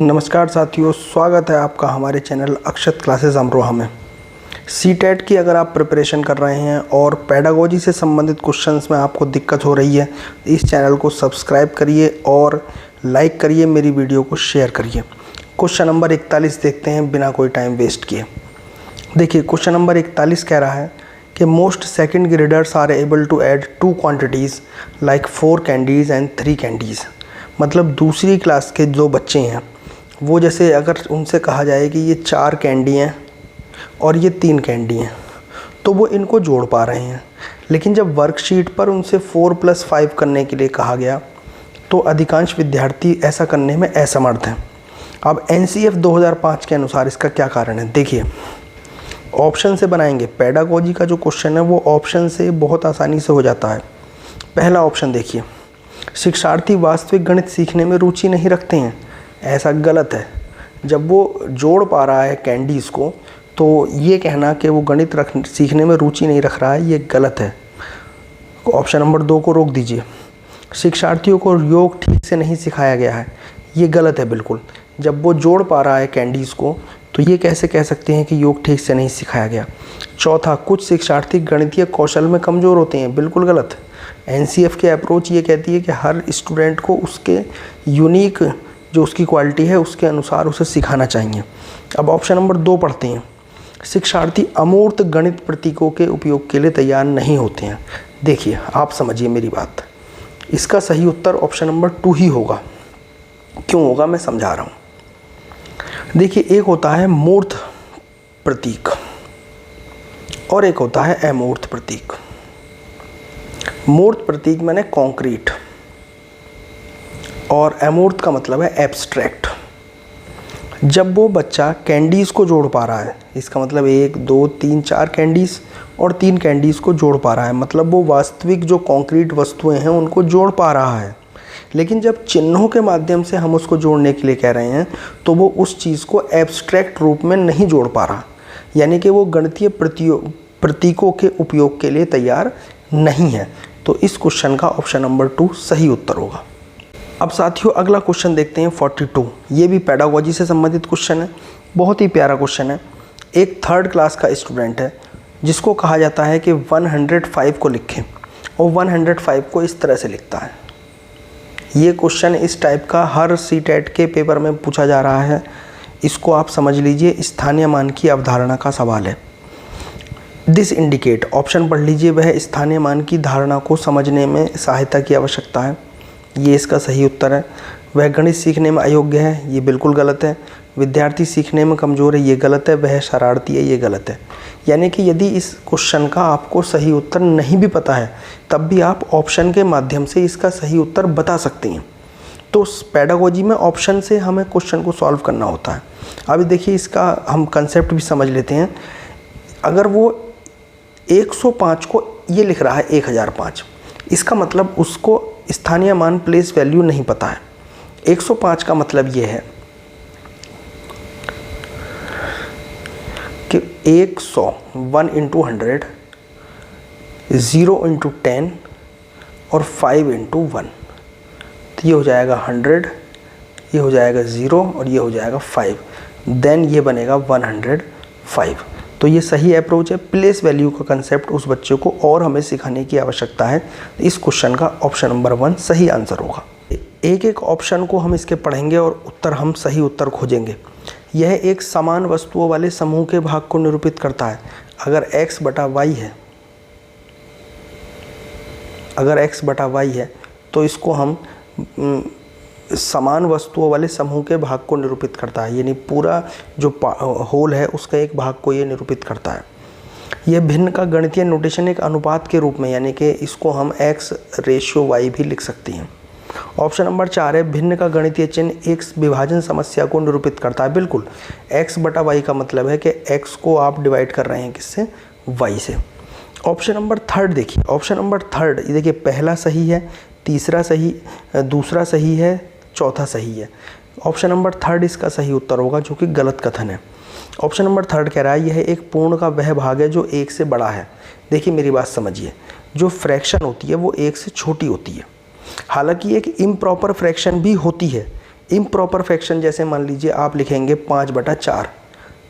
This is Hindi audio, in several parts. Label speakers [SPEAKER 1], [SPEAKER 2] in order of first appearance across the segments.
[SPEAKER 1] नमस्कार साथियों, स्वागत है आपका हमारे चैनल अक्षत क्लासेस अमरोहा में। सीटेट की अगर आप प्रिपरेशन कर रहे हैं और पेडागोजी से संबंधित क्वेश्चंस में आपको दिक्कत हो रही है, इस चैनल को सब्सक्राइब करिए और लाइक करिए, मेरी वीडियो को शेयर करिए। क्वेश्चन नंबर 41 देखते हैं बिना कोई टाइम वेस्ट किए। देखिए, क्वेश्चन नंबर 41 कह रहा है कि most second graders are able to add 2 quantities like 4 candies and 3 candies. मतलब दूसरी क्लास के जो बच्चे हैं वो जैसे अगर उनसे कहा जाए कि ये 4 कैंडी हैं और ये 3 कैंडी हैं, तो वो इनको जोड़ पा रहे हैं। लेकिन जब वर्कशीट पर उनसे 4 + 5 करने के लिए कहा गया तो अधिकांश विद्यार्थी ऐसा करने में असमर्थ हैं। अब NCF 2005 के अनुसार इसका क्या कारण है? देखिए, ऑप्शन से बनाएंगे। पेडागोजी का जो क्वेश्चन है वो ऑप्शन से बहुत आसानी से हो जाता है। पहला ऑप्शन देखिए, शिक्षार्थी वास्तविक गणित सीखने में रुचि नहीं रखते हैं। ऐसा गलत है। जब वो जोड़ पा रहा है कैंडीज़ को, तो ये कहना कि वो गणित सीखने में रुचि नहीं रख रहा है, ये गलत है। ऑप्शन नंबर 2 को रोक दीजिए। शिक्षार्थियों को योग ठीक से नहीं सिखाया गया है, ये गलत है बिल्कुल। जब वो जोड़ पा रहा है कैंडीज़ को, तो ये कैसे कह सकते हैं कि योग ठीक से नहीं सिखाया गया। चौथा, कुछ शिक्षार्थी गणितीय कौशल में कमज़ोर होते हैं, बिल्कुल गलत। NCF की अप्रोच ये कहती है कि हर स्टूडेंट को उसके यूनिक जो उसकी क्वालिटी है उसके अनुसार उसे सिखाना चाहिए। अब ऑप्शन नंबर 2 पढ़ते हैं। शिक्षार्थी अमूर्त गणित प्रतीकों के उपयोग के लिए तैयार नहीं होते हैं। देखिए, आप समझिए मेरी बात, इसका सही उत्तर ऑप्शन नंबर 2 ही होगा। क्यों होगा, मैं समझा रहा हूँ। देखिए, एक होता है मूर्त प्रतीक और एक होता है अमूर्त प्रतीक। मूर्त प्रतीक माने कॉन्क्रीट और अमूर्त का मतलब है एब्स्ट्रैक्ट। जब वो बच्चा कैंडीज़ को जोड़ पा रहा है, इसका मतलब 1 2 3 4 कैंडीज़ और 3 कैंडीज़ को जोड़ पा रहा है, मतलब वो वास्तविक जो कॉन्क्रीट वस्तुएं हैं उनको जोड़ पा रहा है। लेकिन जब चिन्हों के माध्यम से हम उसको जोड़ने के लिए कह रहे हैं, तो वो उस चीज़ को एब्स्ट्रैक्ट रूप में नहीं जोड़ पा रहा, यानी कि वो गणितीय प्रतीकों के उपयोग के लिए तैयार नहीं है। तो इस क्वेश्चन का ऑप्शन नंबर 2 सही उत्तर होगा। अब साथियों, अगला क्वेश्चन देखते हैं 42। ये भी पेडागोजी से संबंधित क्वेश्चन है, बहुत ही प्यारा क्वेश्चन है। एक 3rd क्लास का स्टूडेंट है जिसको कहा जाता है कि 105 को लिखें, और 105 को इस तरह से लिखता है। ये क्वेश्चन इस टाइप का हर सीटेट के पेपर में पूछा जा रहा है। इसको आप समझ लीजिए, स्थानीय मान की अवधारणा का सवाल है। दिस इंडिकेट, ऑप्शन पढ़ लीजिए, वह स्थानीय मान की धारणा को समझने में सहायता की आवश्यकता है, ये इसका सही उत्तर है। वह गणित सीखने में अयोग्य है, ये बिल्कुल गलत है। विद्यार्थी सीखने में कमज़ोर है, ये गलत है। वह शरारती है, ये गलत है। यानी कि यदि इस क्वेश्चन का आपको सही उत्तर नहीं भी पता है, तब भी आप ऑप्शन के माध्यम से इसका सही उत्तर बता सकते हैं। तो पेडागोजी में ऑप्शन से हमें क्वेश्चन को सॉल्व करना होता है। अभी देखिए, इसका हम कंसेप्ट भी समझ लेते हैं। अगर वो 105 को ये लिख रहा है 1005, इसका मतलब उसको स्थानीय मान प्लेस वैल्यू नहीं पता है। 105 का मतलब ये है कि 100 1 × 100, 0 × 10 और 5 × 1। तो ये हो जाएगा 100, ये हो जाएगा 0 और ये हो जाएगा 5। देन ये बनेगा 105। तो ये सही अप्रोच है। प्लेस वैल्यू का कंसेप्ट उस बच्चे को और हमें सिखाने की आवश्यकता है। इस क्वेश्चन का ऑप्शन नंबर 1 सही आंसर होगा। एक एक ऑप्शन को हम इसके पढ़ेंगे और हम सही उत्तर खोजेंगे। यह एक समान वस्तुओं वाले समूह के भाग को निरूपित करता है। अगर x बटा y है, अगर x बटा y है, तो इसको हम समान वस्तुओं वाले समूह के भाग को निरूपित करता है, यानी पूरा जो होल है उसका एक भाग को ये निरूपित करता है। यह भिन्न का गणितीय नोटेशन एक अनुपात के रूप में, यानी कि इसको हम x/y भी लिख सकते हैं। ऑप्शन नंबर 4 है, भिन्न का गणितीय चिन्ह एक विभाजन समस्या को निरूपित करता है। बिल्कुल, x बटा y का मतलब है कि x को आप डिवाइड कर रहे हैं किससे? y से। ऑप्शन नंबर 3 देखिए, ऑप्शन नंबर 3 ये देखिए, पहला सही है, तीसरा सही, दूसरा सही है, चौथा सही है। ऑप्शन नंबर 3 इसका सही उत्तर होगा, जो कि गलत कथन है। ऑप्शन नंबर 3 कह रहा है यह एक पूर्ण का वह भाग है जो 1 से बड़ा है। देखिए मेरी बात समझिए, जो फ्रैक्शन होती है वो 1 से छोटी होती है। हालांकि एक इम्प्रॉपर फ्रैक्शन भी होती है, इम्प्रॉपर फ्रैक्शन जैसे मान लीजिए आप लिखेंगे 5/4,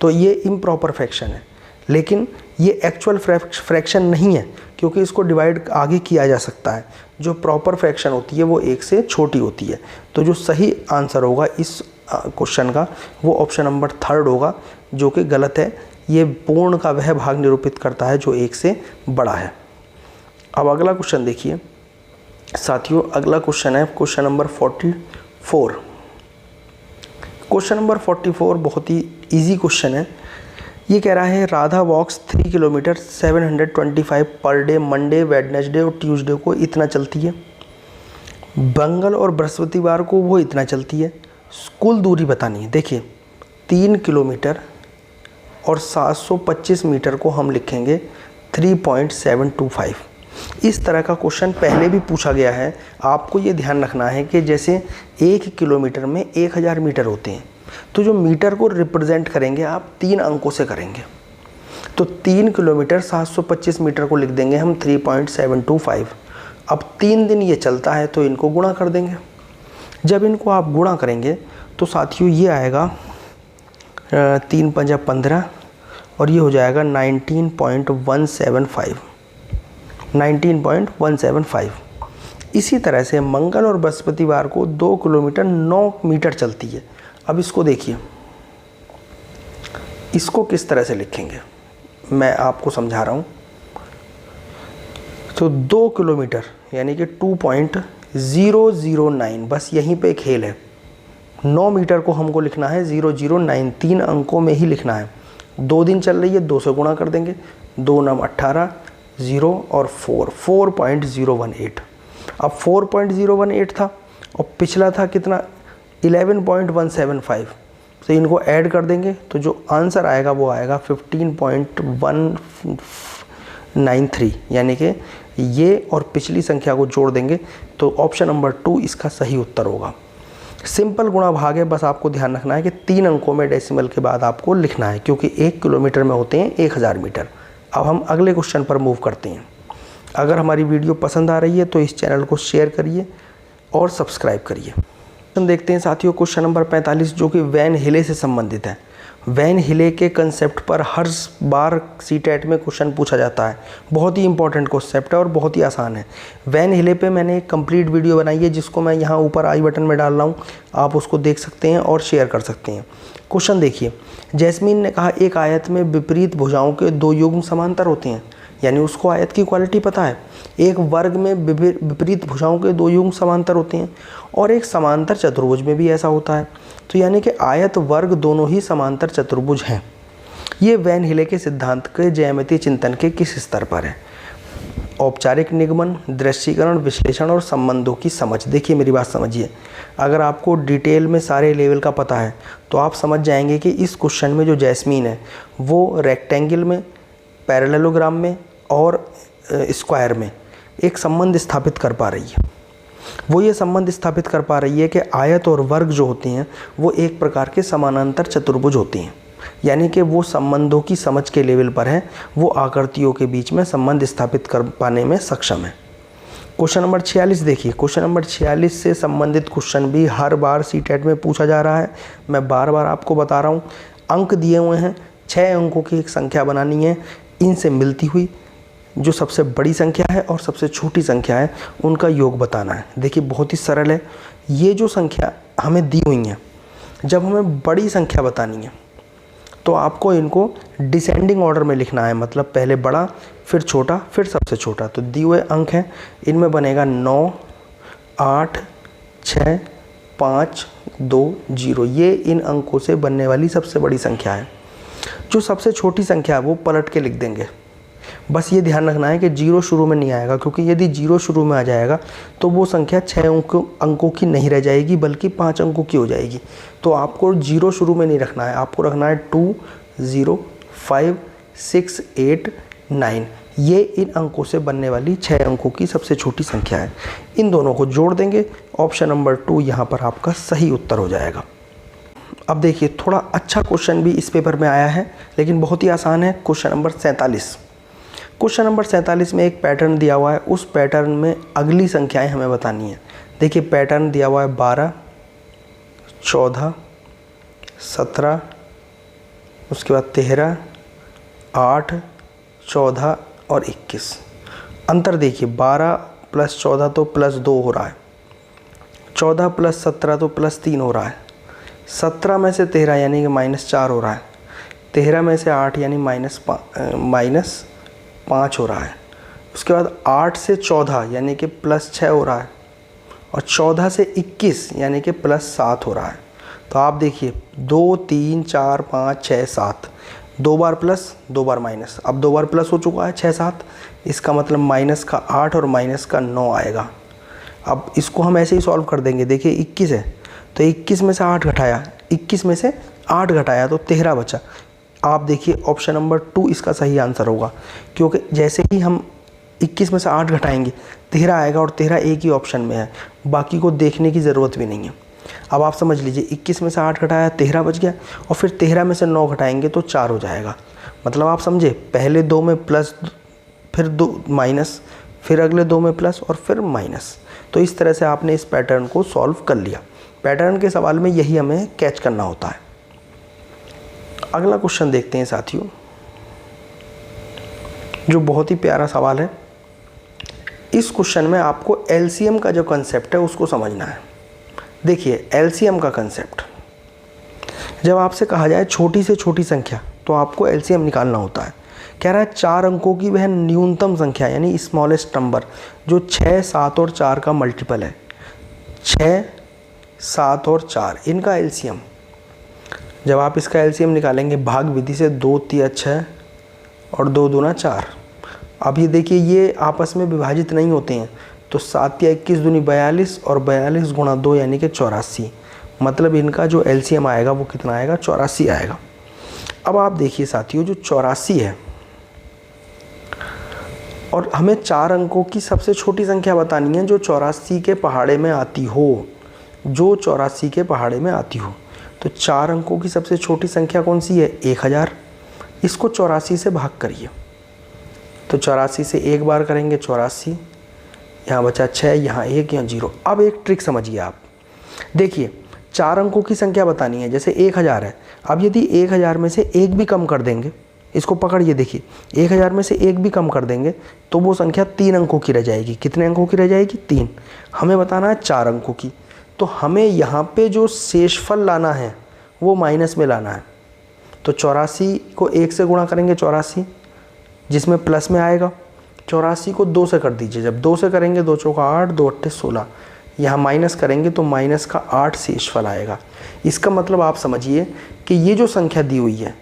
[SPEAKER 1] तो ये इम्प्रॉपर फ्रैक्शन है, लेकिन ये एक्चुअल फ्रैक्शन नहीं है क्योंकि इसको डिवाइड आगे किया जा सकता है। जो प्रॉपर फ्रैक्शन होती है वो 1 से छोटी होती है। तो जो सही आंसर होगा इस क्वेश्चन का वो ऑप्शन नंबर 3 होगा, जो कि गलत है। ये पूर्ण का वह भाग निरूपित करता है जो 1 से बड़ा है। अब अगला क्वेश्चन देखिए साथियों, अगला क्वेश्चन है क्वेश्चन नंबर 44। क्वेश्चन नंबर 44 बहुत ही इजी क्वेश्चन है। ये कह रहा है राधा वॉक्स 3 kilometre 725 per day Monday, Wednesday और ट्यूसडे को इतना चलती है। मंगल और बृहस्पतिवार को वो इतना चलती है। कुल दूरी बतानी है। देखिए 3 किलोमीटर और 725 मीटर को हम लिखेंगे 3.725। इस तरह का क्वेश्चन पहले भी पूछा गया है। आपको ये ध्यान रखना है कि जैसे 1 किलोमीटर में 1000 मीटर होते हैं, तो जो मीटर को रिप्रेजेंट करेंगे आप 3 अंकों से करेंगे। तो 3 किलोमीटर 725 मीटर को लिख देंगे हम 3.725। अब 3 दिन ये चलता है तो इनको गुणा कर देंगे। जब इनको आप गुणा करेंगे तो साथियों ये आएगा 3 × 5 = 15 और ये हो जाएगा 19.175। इसी तरह से मंगल और बृहस्पतिवार को 2 किलोमीटर 9 मीटर चलती है। अब इसको देखिए, इसको किस तरह से लिखेंगे मैं आपको समझा रहा हूँ। तो 2 किलोमीटर यानी कि 2.009, बस यहीं पे खेल है। 9 मीटर को हमको लिखना है 009, 3 अंकों में ही लिखना है। 2 दिन चल रही है, 2 से गुणा कर देंगे, 2 × 9 = 18, 0 और 4.018। अब 4.018 था और पिछला था कितना 11.175। तो इनको ऐड कर देंगे तो जो आंसर आएगा वो आएगा 15.193, यानी कि ये और पिछली संख्या को जोड़ देंगे तो ऑप्शन नंबर 2 इसका सही उत्तर होगा। सिंपल गुणा भाग है, बस आपको ध्यान रखना है कि 3 अंकों में डेसिमल के बाद आपको लिखना है, क्योंकि 1 किलोमीटर में होते हैं 1000 मीटर। अब हम अगले क्वेश्चन पर मूव करते हैं। अगर हमारी वीडियो पसंद आ रही है तो इस चैनल को शेयर करिए और सब्सक्राइब करिए। हम देखते हैं साथियों क्वेश्चन नंबर 45, जो कि वैन हिले से संबंधित है। वैन हिले के कंसेप्ट पर हर बार सीटेट में क्वेश्चन पूछा जाता है। बहुत ही इंपॉर्टेंट कंसेप्ट है और बहुत ही आसान है। वैन हिले पे मैंने एक कंप्लीट वीडियो बनाई है, जिसको मैं यहाँ ऊपर आई बटन में डाल रहा हूँ, आप उसको देख सकते हैं और शेयर कर सकते हैं। क्वेश्चन देखिए, जैस्मीन ने कहा एक आयत में विपरीत भुजाओं के 2 युग्म समांतर होते हैं, यानी उसको आयत की क्वालिटी पता है। एक वर्ग में विपरीत भुजाओं के 2 युग्म समांतर होते हैं और एक समांतर चतुर्भुज में भी ऐसा होता है। तो यानी कि आयत वर्ग दोनों ही समांतर चतुर्भुज हैं। ये वैन हिले के सिद्धांत के ज्यामितीय चिंतन के किस स्तर पर है? औपचारिक निगमन, दृश्यीकरण, विश्लेषण और संबंधों की समझ। देखिए मेरी बात समझिए, अगर आपको डिटेल में सारे लेवल का पता है तो आप समझ जाएंगे कि इस क्वेश्चन में जो जैस्मीन है वो रेक्टेंगल में, पैरेललोग्राम में और स्क्वायर में एक संबंध स्थापित कर पा रही है। वो ये संबंध स्थापित कर पा रही है कि आयत और वर्ग जो होते हैं वो एक प्रकार के समानांतर चतुर्भुज होते हैं, यानी कि वो संबंधों की समझ के लेवल पर है। वो आकृतियों के बीच में संबंध स्थापित कर पाने में सक्षम है। क्वेश्चन नंबर 46 देखिए, क्वेश्चन नंबर 46 से संबंधित क्वेश्चन भी हर बार सीटेट में पूछा जा रहा है। मैं बार बार आपको बता रहा हूँ, अंक दिए हुए हैं, 6 अंकों की एक संख्या बनानी है। इनसे मिलती हुई जो सबसे बड़ी संख्या है और सबसे छोटी संख्या है उनका योग बताना है। देखिए बहुत ही सरल है। ये जो संख्या हमें दी हुई हैं, जब हमें बड़ी संख्या बतानी है तो आपको इनको डिसेंडिंग ऑर्डर में लिखना है, मतलब पहले बड़ा फिर छोटा फिर सबसे छोटा। तो दिए हुए अंक हैं, इनमें बनेगा 9, 8, 6, 5, 2, 0। ये इन अंकों से बनने वाली सबसे बड़ी संख्या है। जो सबसे छोटी संख्या है वो पलट के लिख देंगे। बस ये ध्यान रखना है कि 0 शुरू में नहीं आएगा, क्योंकि यदि 0 शुरू में आ जाएगा तो वो संख्या 6 अंकों की नहीं रह जाएगी बल्कि 5 अंकों की हो जाएगी। तो आपको 0 शुरू में नहीं रखना है, आपको रखना है 2, 0, 5, 6, 8, 9। ये इन अंकों से बनने वाली 6 अंकों की सबसे छोटी संख्या है। इन दोनों को जोड़ देंगे, ऑप्शन नंबर 2 यहाँ पर आपका सही उत्तर हो जाएगा। अब देखिए थोड़ा अच्छा क्वेश्चन भी इस पेपर में आया है, लेकिन बहुत ही आसान है। Question number 47। क्वेश्चन नंबर 47 में एक पैटर्न दिया हुआ है, उस पैटर्न में अगली संख्याएं हमें बतानी है। देखिए पैटर्न दिया हुआ है 12, 14, 17, उसके बाद 13, 8, 14 और 21। अंतर देखिए, 12 + 14 तो +2 हो रहा है, 14 + 17 तो +3 हो रहा है, 17 में से 13 यानी कि -4 हो रहा है, 13 में से 8 यानी -5 हो रहा है। उसके बाद 8 से 14 यानी कि +6 हो रहा है, और 14 से 21 यानी कि +7 हो रहा है। तो आप देखिए 2, 3, 4, 5, 6, 7, 2 बार प्लस 2 बार माइनस, अब 2 बार प्लस हो चुका है 6, 7, इसका मतलब माइनस का 8 और माइनस का 9 आएगा। अब इसको हम ऐसे ही सॉल्व कर देंगे। देखिए 21 है तो 21 में से 8 घटाया, 21 में से 8 घटाया तो 13 बचा। आप देखिए ऑप्शन नंबर 2 इसका सही आंसर होगा, क्योंकि जैसे ही हम 21 में से 8 घटाएंगे 13 आएगा, और 13 एक ही ऑप्शन में है, बाकी को देखने की ज़रूरत भी नहीं है। अब आप समझ लीजिए 21 में से 8 घटाया 13 बच गया, और फिर 13 में से 9 घटाएंगे तो 4 हो जाएगा। मतलब आप समझे, पहले 2 में प्लस, फिर 2 माइनस, फिर अगले 2 में प्लस और फिर माइनस। तो इस तरह से आपने इस पैटर्न को सॉल्व कर लिया। पैटर्न के सवाल में यही हमें कैच करना होता है। अगला क्वेश्चन देखते हैं साथियों, जो बहुत ही प्यारा सवाल है। इस क्वेश्चन में आपको एलसीएम का जो कंसेप्ट है उसको समझना है। देखिए एलसीएम का कंसेप्ट, जब आपसे कहा जाए छोटी से छोटी संख्या तो आपको एलसीएम निकालना होता है। कह रहा है 4 अंकों की वह न्यूनतम संख्या यानी स्मॉलेस्ट नंबर जो 6, 7 और 4 का मल्टीपल है। 6, 7 और 4 इनका एलसीएम, जब आप इसका एलसीएम निकालेंगे भाग विधि से 2 × 6 और 2 × 4। अब ये देखिए ये आपस में विभाजित नहीं होते हैं, तो 7 × 21 = 42 और 42 × 2 यानी कि 84। मतलब इनका जो एलसीएम आएगा वो कितना आएगा, 84 आएगा। अब आप देखिए साथियों, जो 84 है और हमें 4 अंकों की सबसे छोटी संख्या बतानी है जो 84 के पहाड़े में आती हो, जो 84 के पहाड़े में आती हो। तो 4 अंकों की सबसे छोटी संख्या कौन सी है, 1000। इसको 84 से भाग करिए, तो 84 से एक बार करेंगे 84, यहाँ बचा 6, यहाँ 1, यहाँ 0। अब एक ट्रिक समझिए आप, देखिए 4 अंकों की संख्या बतानी है, जैसे 1000 है। अब यदि 1000 में से एक भी कम कर देंगे, इसको पकड़िए, देखिए 1000 में से एक भी कम कर देंगे तो वो संख्या 3 अंकों की रह जाएगी। कितने अंकों की रह जाएगी, 3। हमें बताना है 4 अंकों की, तो हमें यहाँ पे जो शेषफल लाना है वो माइनस में लाना है। तो 84 को 1 से गुणा करेंगे 84, जिसमें प्लस में आएगा। 84 को 2 से कर दीजिए, जब 2 से करेंगे 2 × 4 = 8, 2 × 8 = 16। यहाँ माइनस करेंगे तो माइनस का 8 शेषफल आएगा। इसका मतलब आप समझिए कि ये जो संख्या दी हुई है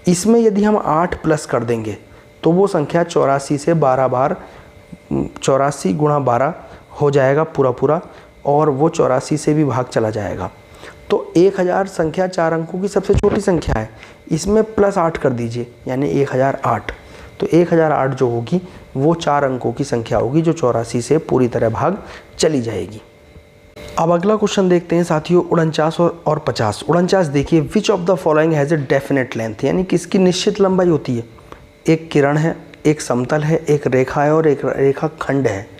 [SPEAKER 1] इसमें यदि हम 8 प्लस कर देंगे तो वो संख्या 84 से 12 बार 84 × 12 हो जाएगा पूरा, और वो 84 से भी भाग चला जाएगा। तो 1000 संख्या 4 अंकों की सबसे छोटी संख्या है, इसमें +8 कर दीजिए यानी 1008। तो 1008 जो होगी वो 4 अंकों की संख्या होगी जो 84 से पूरी तरह भाग चली जाएगी। अब अगला क्वेश्चन देखते हैं साथियों, 49 और 50। 49 देखिए, which of the following has a definite length, यानी किसकी निश्चित लंबाई होती है। एक किरण है, एक समतल है, एक रेखा है और एक रेखा खंड है।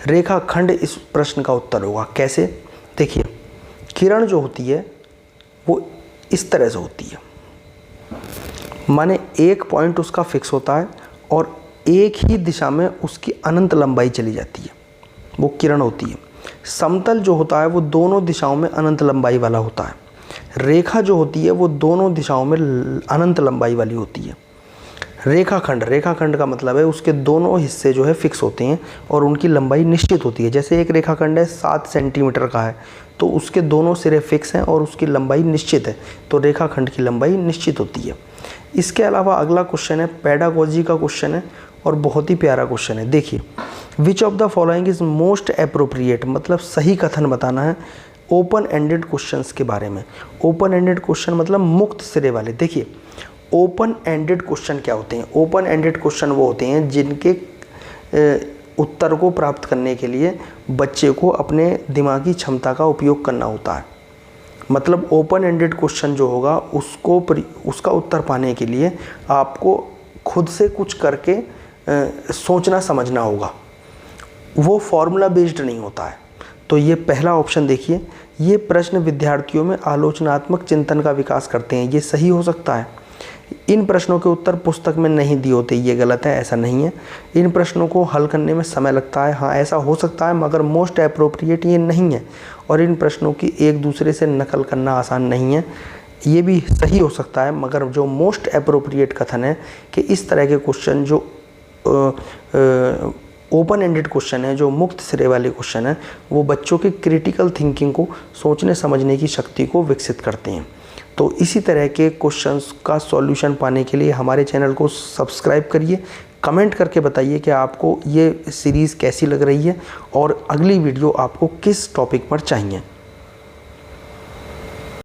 [SPEAKER 1] रेखा खंड इस प्रश्न का उत्तर होगा। कैसे, देखिए किरण जो होती है वो इस तरह से होती है, माने एक पॉइंट उसका फिक्स होता है और एक ही दिशा में उसकी अनंत लंबाई चली जाती है, वो किरण होती है। समतल जो होता है वो दोनों दिशाओं में अनंत लंबाई वाला होता है। रेखा जो होती है वो दोनों दिशाओं में अनंत लंबाई वाली होती है। रेखाखंड का मतलब है उसके दोनों हिस्से जो है फिक्स होते हैं और उनकी लंबाई निश्चित होती है। जैसे एक रेखाखंड है 7 सेंटीमीटर का है तो उसके दोनों सिरे फिक्स हैं और उसकी लंबाई निश्चित है, तो रेखाखंड की लंबाई निश्चित होती है। इसके अलावा अगला क्वेश्चन है पेडागोजी का क्वेश्चन है और बहुत ही प्यारा क्वेश्चन है। देखिए, which of the following is most appropriate, मतलब सही कथन बताना है ओपन एंडेड क्वेश्चंस के बारे में। ओपन एंडेड क्वेश्चन मतलब मुक्त सिरे वाले। देखिए ओपन एंडेड क्वेश्चन क्या होते हैं, ओपन एंडेड क्वेश्चन वो होते हैं जिनके उत्तर को प्राप्त करने के लिए बच्चे को अपने दिमागी क्षमता का उपयोग करना होता है। मतलब ओपन एंडेड क्वेश्चन जो होगा उसका उत्तर पाने के लिए आपको खुद से कुछ करके सोचना समझना होगा, वो फॉर्मूला बेस्ड नहीं होता है। तो ये पहला ऑप्शन देखिए, ये प्रश्न विद्यार्थियों में आलोचनात्मक चिंतन का विकास करते हैं, ये सही हो सकता है। इन प्रश्नों के उत्तर पुस्तक में नहीं दिए होते, ये गलत है, ऐसा नहीं है। इन प्रश्नों को हल करने में समय लगता है, हाँ ऐसा हो सकता है, मगर मोस्ट अप्रोप्रिएट ये नहीं है। और इन प्रश्नों की एक दूसरे से नकल करना आसान नहीं है, ये भी सही हो सकता है। मगर जो मोस्ट अप्रोप्रिएट कथन है कि इस तरह के क्वेश्चन जो ओपन एंडेड क्वेश्चन है, जो मुक्त सिरे वाले क्वेश्चन है, वो बच्चों की क्रिटिकल थिंकिंग को, सोचने समझने की शक्ति को विकसित करते हैं। तो इसी तरह के क्वेश्चंस का सॉल्यूशन पाने के लिए हमारे चैनल को सब्सक्राइब करिए, कमेंट करके बताइए कि आपको ये सीरीज़ कैसी लग रही है और अगली वीडियो आपको किस टॉपिक पर चाहिए।